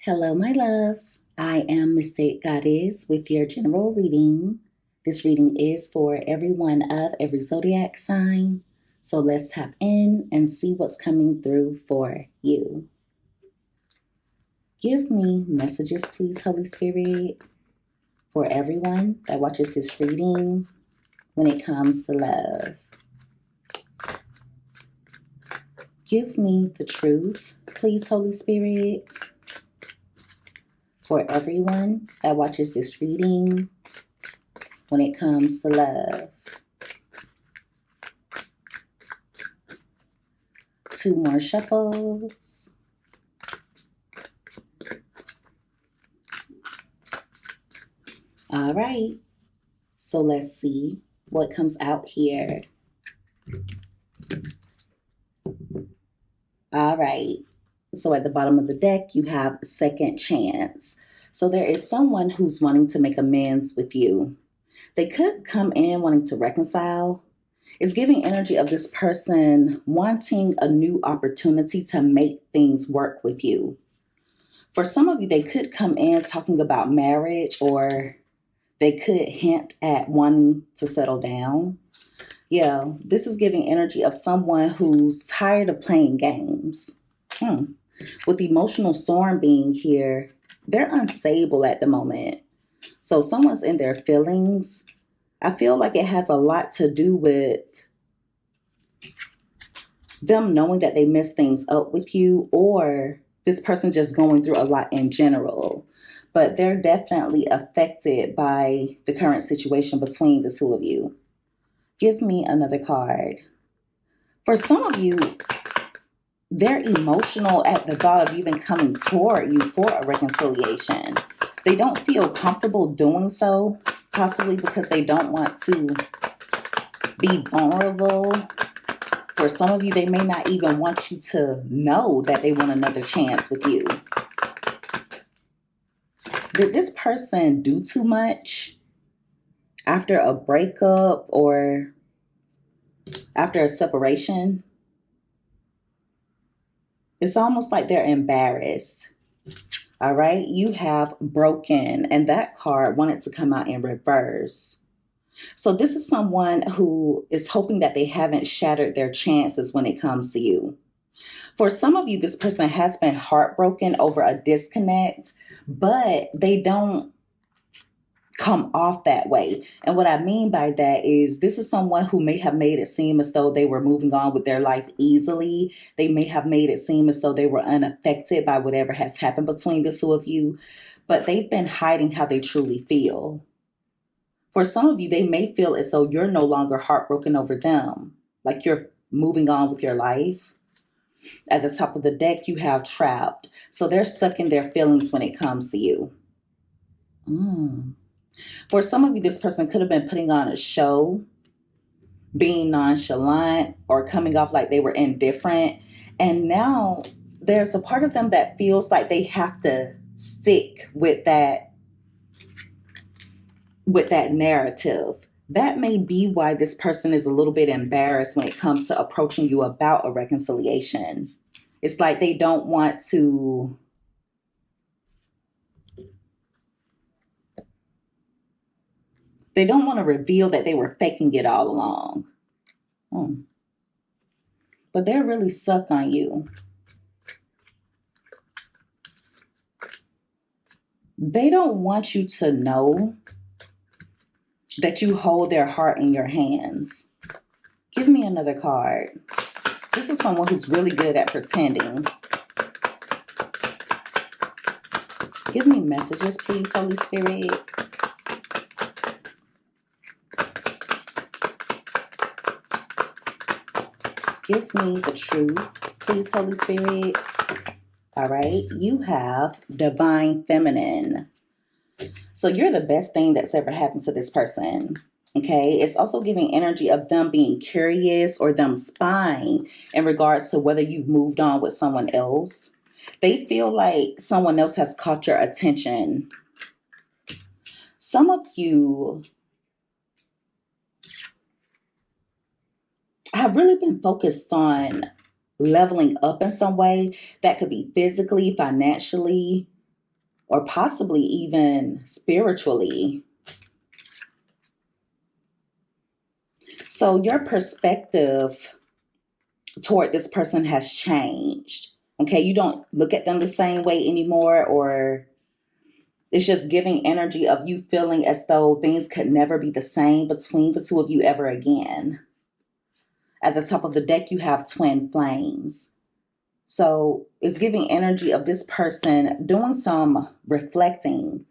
Hello, my loves. I am Mystic Goddess with your general reading. This reading is for everyone of every zodiac sign. So let's tap in and see what's coming through for you. Give me messages, please, Holy Spirit, for everyone that watches this reading when it comes to love. Give me the truth, please, Holy Spirit, for everyone that watches this reading when it comes to love. 2 more shuffles. All right. So let's see what comes out here. All right. So at the bottom of the deck, you have second chance. So there is someone who's wanting to make amends with you. They could come in wanting to reconcile. It's giving energy of this person wanting a new opportunity to make things work with you. For some of you, they could come in talking about marriage, or they could hint at wanting to settle down. Yeah, this is giving energy of someone who's tired of playing games. With the emotional storm being here, they're unstable at the moment. So someone's in their feelings. I feel like it has a lot to do with them knowing that they mess things up with you, or this person just going through a lot in general. But they're definitely affected by the current situation between the two of you. Give me another card. For some of you, they're emotional at the thought of even coming toward you for a reconciliation. They don't feel comfortable doing so, possibly because they don't want to be vulnerable. For some of you, they may not even want you to know that they want another chance with you. Did this person do too much after a breakup or after a separation? It's almost like they're embarrassed. All right, you have broken, and that card wanted to come out in reverse. So this is someone who is hoping that they haven't shattered their chances when it comes to you. For some of you, this person has been heartbroken over a disconnect, but they don't come off that way. And what I mean by that is this is someone who may have made it seem as though they were moving on with their life easily. They may have made it seem as though they were unaffected by whatever has happened between the two of you, but they've been hiding how they truly feel. For some of you, they may feel as though you're no longer heartbroken over them, like you're moving on with your life. At the top of the deck, you have trapped. So they're stuck in their feelings when it comes to you. For some of you, this person could have been putting on a show, being nonchalant, or coming off like they were indifferent. And now there's a part of them that feels like they have to stick with that narrative. That may be why this person is a little bit embarrassed when it comes to approaching you about a reconciliation. It's like they don't want to reveal that they were faking it all along. But they're really stuck on you. They don't want you to know that you hold their heart in your hands. Give me another card. This is someone who's really good at pretending. Give me messages, please, Holy Spirit. Give me the truth, please, Holy Spirit. All right, you have Divine Feminine. So you're the best thing that's ever happened to this person. Okay, it's also giving energy of them being curious or them spying in regards to whether you've moved on with someone else. They feel like someone else has caught your attention. Some of you have really been focused on leveling up in some way. That could be physically, financially, or possibly even spiritually. So your perspective toward this person has changed. Okay, you don't look at them the same way anymore, or it's just giving energy of you feeling as though things could never be the same between the two of you ever again. At the top of the deck, you have twin flames. So it's giving energy of this person doing some reflecting,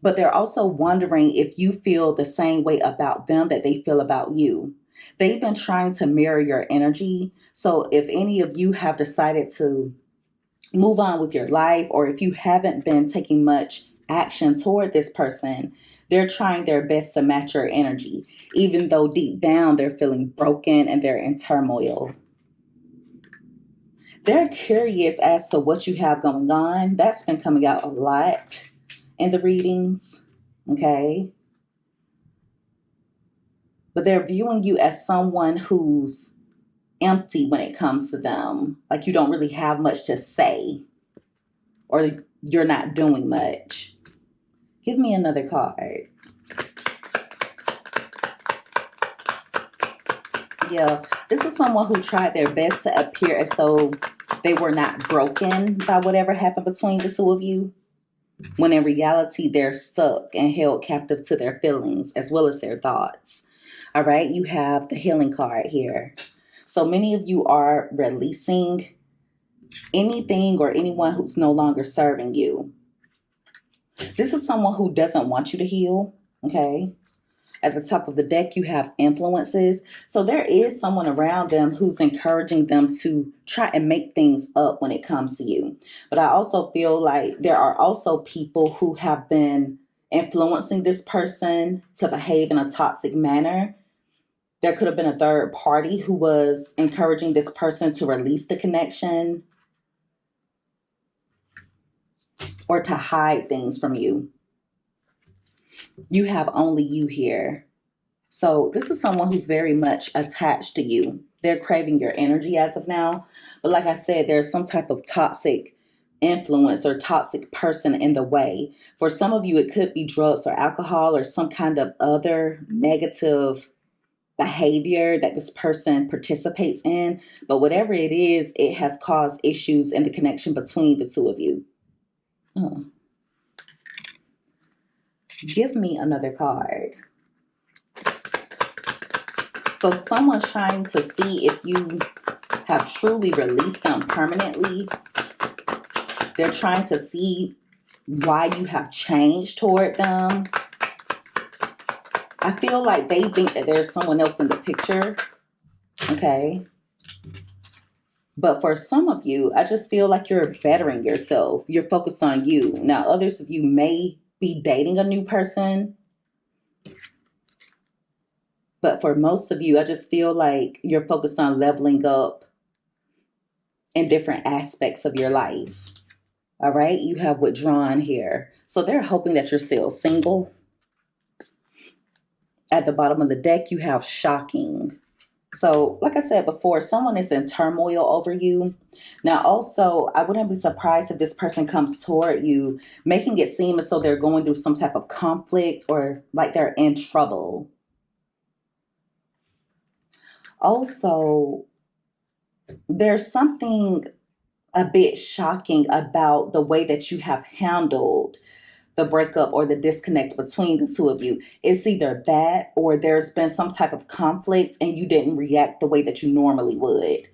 but they're also wondering if you feel the same way about them that they feel about you. They've been trying to mirror your energy. So if any of you have decided to move on with your life, or if you haven't been taking much action toward this person, they're trying their best to match your energy, even though deep down they're feeling broken and they're in turmoil. They're curious as to what you have going on. That's been coming out a lot in the readings, okay? But they're viewing you as someone who's empty when it comes to them. Like you don't really have much to say, or you're not doing much. Give me another card. Yeah, this is someone who tried their best to appear as though they were not broken by whatever happened between the two of you, when in reality they're stuck and held captive to their feelings as well as their thoughts. All right, you have the healing card here. So many of you are releasing anything or anyone who's no longer serving you. This is someone who doesn't want you to heal, okay? At the top of the deck, you have influences. So there is someone around them who's encouraging them to try and make things up when it comes to you. But I also feel like there are also people who have been influencing this person to behave in a toxic manner. There could have been a third party who was encouraging this person to release the connection or to hide things from you. You have only you here. So this is someone who's very much attached to you. They're craving your energy as of now. But like I said, there's some type of toxic influence or toxic person in the way. For some of you, it could be drugs or alcohol or some kind of other negative behavior that this person participates in. But whatever it is, it has caused issues in the connection between the two of you. Give me another card. So someone's trying to see if you have truly released them permanently. They're trying to see why you have changed toward them. I feel like they think that there's someone else in the picture. Okay. But for some of you, I just feel like you're bettering yourself. You're focused on you. Now, others of you may be dating a new person. But for most of you, I just feel like you're focused on leveling up in different aspects of your life. All right, you have withdrawn here. So they're hoping that you're still single. At the bottom of the deck, you have shocking. So like I said before, someone is in turmoil over you. Now, also, I wouldn't be surprised if this person comes toward you, making it seem as though they're going through some type of conflict or like they're in trouble. Also, there's something a bit shocking about the way that you have handled the breakup or the disconnect between the two of you. It's either that or there's been some type of conflict and you didn't react the way that you normally would.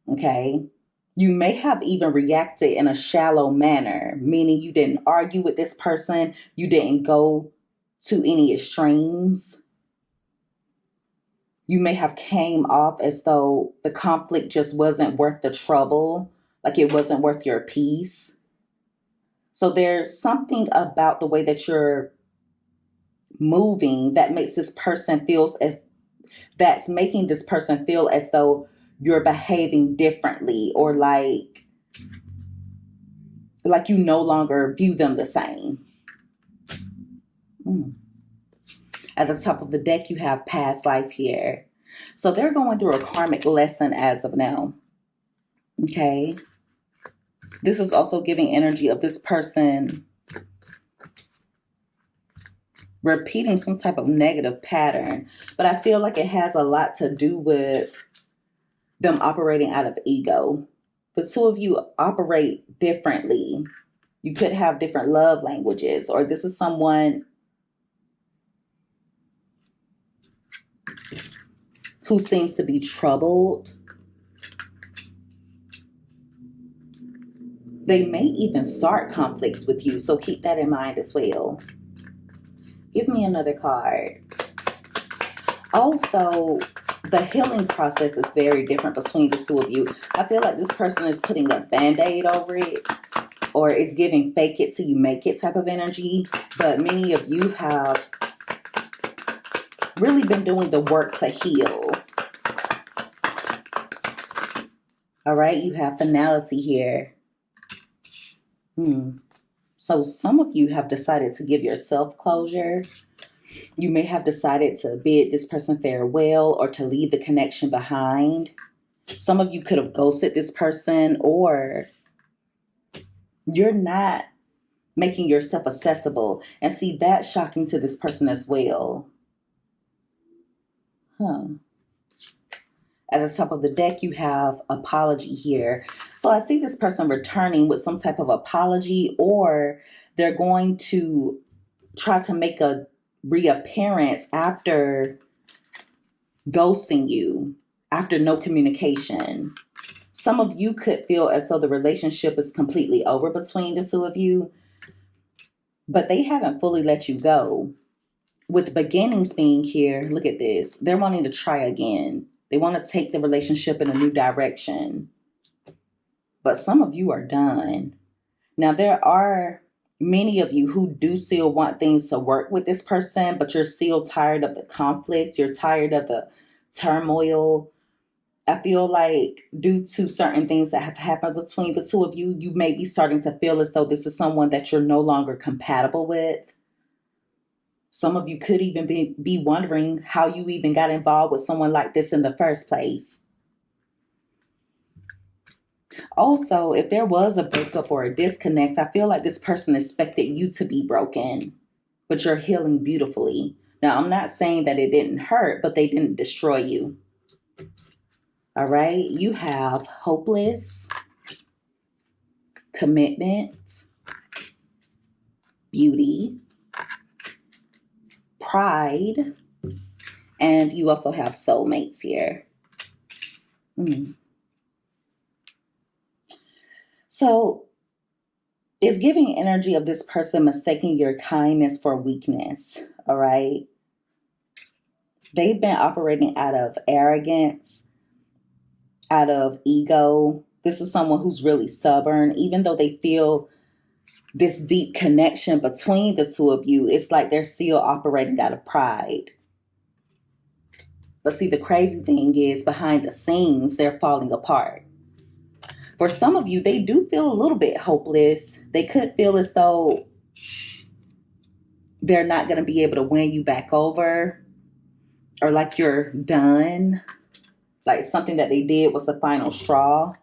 Okay. You may have even reacted in a shallow manner, meaning you didn't argue with this person. You didn't go to any extremes. You may have came off as though the conflict just wasn't worth the trouble, like it wasn't worth your peace. So there's something about the way that you're moving that makes this person feels as that's making this person feel as though you're behaving differently, or like you no longer view them the same. At the top of the deck, you have past life here. So they're going through a karmic lesson as of now. Okay. This is also giving energy of this person repeating some type of negative pattern. But I feel like it has a lot to do with them operating out of ego. The two of you operate differently. You could have different love languages, or this is someone who seems to be troubled. They may even start conflicts with you, so keep that in mind as well. Give me another card. Also, the healing process is very different between the two of you. I feel like this person is putting a band-aid over it, or is giving fake it till you make it type of energy. But many of you have really been doing the work to heal. All right, you have finality here. So some of you have decided to give yourself closure. You may have decided to bid this person farewell or to leave the connection behind. Some of you could have ghosted this person, or you're not making yourself accessible. And see, that's shocking to this person as well. At the top of the deck, you have apology here. So I see this person returning with some type of apology, or they're going to try to make a reappearance after ghosting you, after no communication. Some of you could feel as though the relationship is completely over between the two of you, but they haven't fully let you go. With beginnings being here, look at this. They're wanting to try again. They want to take the relationship in a new direction. But some of you are done. Now, there are many of you who do still want things to work with this person, but you're still tired of the conflict. You're tired of the turmoil. I feel like due to certain things that have happened between the two of you, you may be starting to feel as though this is someone that you're no longer compatible with. Some of you could even be wondering how you even got involved with someone like this in the first place. Also, if there was a breakup or a disconnect, I feel like this person expected you to be broken, but you're healing beautifully. Now, I'm not saying that it didn't hurt, but they didn't destroy you. All right, you have hopeless, commitment, beauty, pride, and you also have soulmates here. So it's giving energy of this person mistaking your kindness for weakness, all right? They've been operating out of arrogance, out of ego. This is someone who's really stubborn. Even though they feel this deep connection between the two of you, it's like they're still operating out of pride. But see, the crazy thing is, behind the scenes, they're falling apart. For some of you, they do feel a little bit hopeless. They could feel as though they're not going to be able to win you back over, or like you're done, like something that they did was the final straw.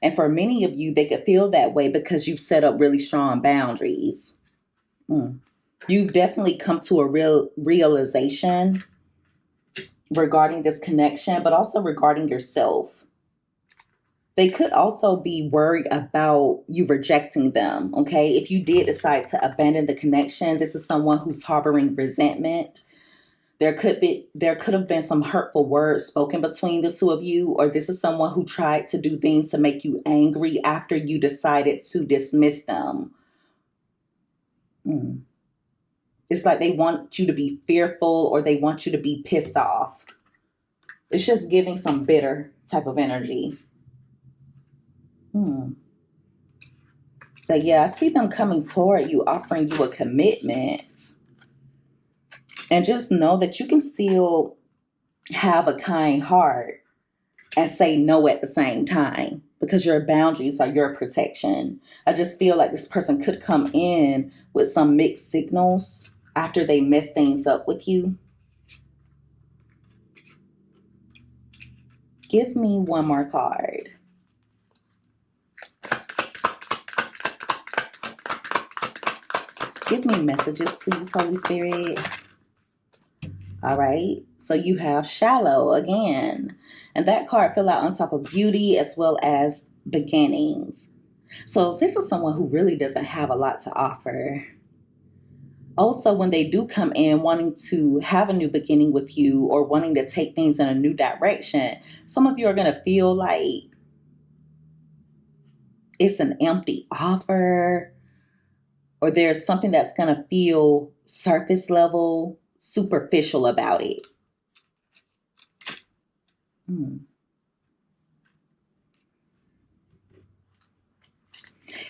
And for many of you, they could feel that way because you've set up really strong boundaries. You've definitely come to a realization regarding this connection, but also regarding yourself. They could also be worried about you rejecting them, okay? If you did decide to abandon the connection, this is someone who's harboring resentment. There could have been some hurtful words spoken between the two of you, or this is someone who tried to do things to make you angry after you decided to dismiss them. It's like they want you to be fearful, or they want you to be pissed off. It's just giving some bitter type of energy. But yeah, I see them coming toward you, offering you a commitment. And just know that you can still have a kind heart and say no at the same time, because your boundaries are your protection. I just feel like this person could come in with some mixed signals after they mess things up with you. Give me one more card. Give me messages, please, Holy Spirit. All right. So you have shallow again. And that card fell out on top of beauty as well as beginnings. So this is someone who really doesn't have a lot to offer. Also, when they do come in wanting to have a new beginning with you or wanting to take things in a new direction, some of you are going to feel like it's an empty offer or there's something that's going to feel surface level, superficial about it. Hmm.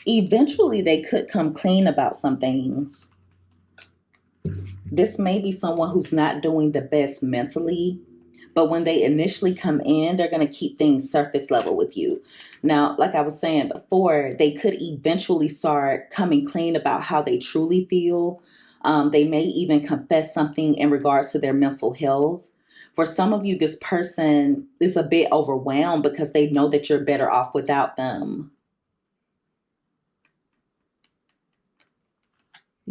Eventually, they could come clean about some things. This may be someone who's not doing the best mentally, but when they initially come in, they're going to keep things surface level with you. Now, like I was saying before, they could eventually start coming clean about how they truly feel. They may even confess something in regards to their mental health. For some of you, this person is a bit overwhelmed because they know that you're better off without them.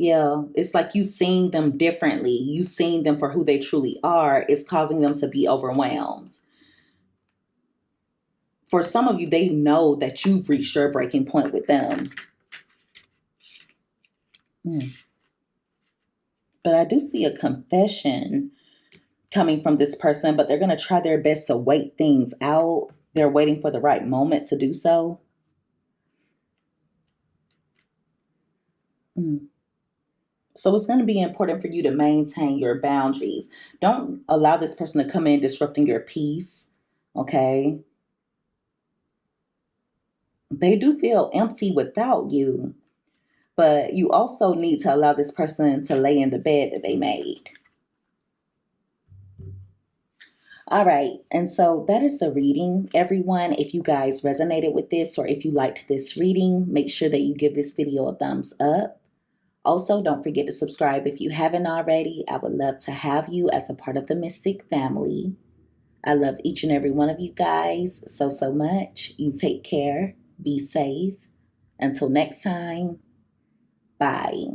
Yeah, it's like you seeing them differently. You seeing them for who they truly are is causing them to be overwhelmed. For some of you, they know that you've reached your breaking point with them. Mm. But I do see a confession coming from this person, but they're going to try their best to wait things out. They're waiting for the right moment to do so. Mm. So it's going to be important for you to maintain your boundaries. Don't allow this person to come in disrupting your peace. Okay. They do feel empty without you, but you also need to allow this person to lay in the bed that they made. All right. And so that is the reading, everyone. If you guys resonated with this or if you liked this reading, make sure that you give this video a thumbs up. Also, don't forget to subscribe if you haven't already. I would love to have you as a part of the Mystic family. I love each and every one of you guys so, so much. You take care. Be safe. Until next time, bye.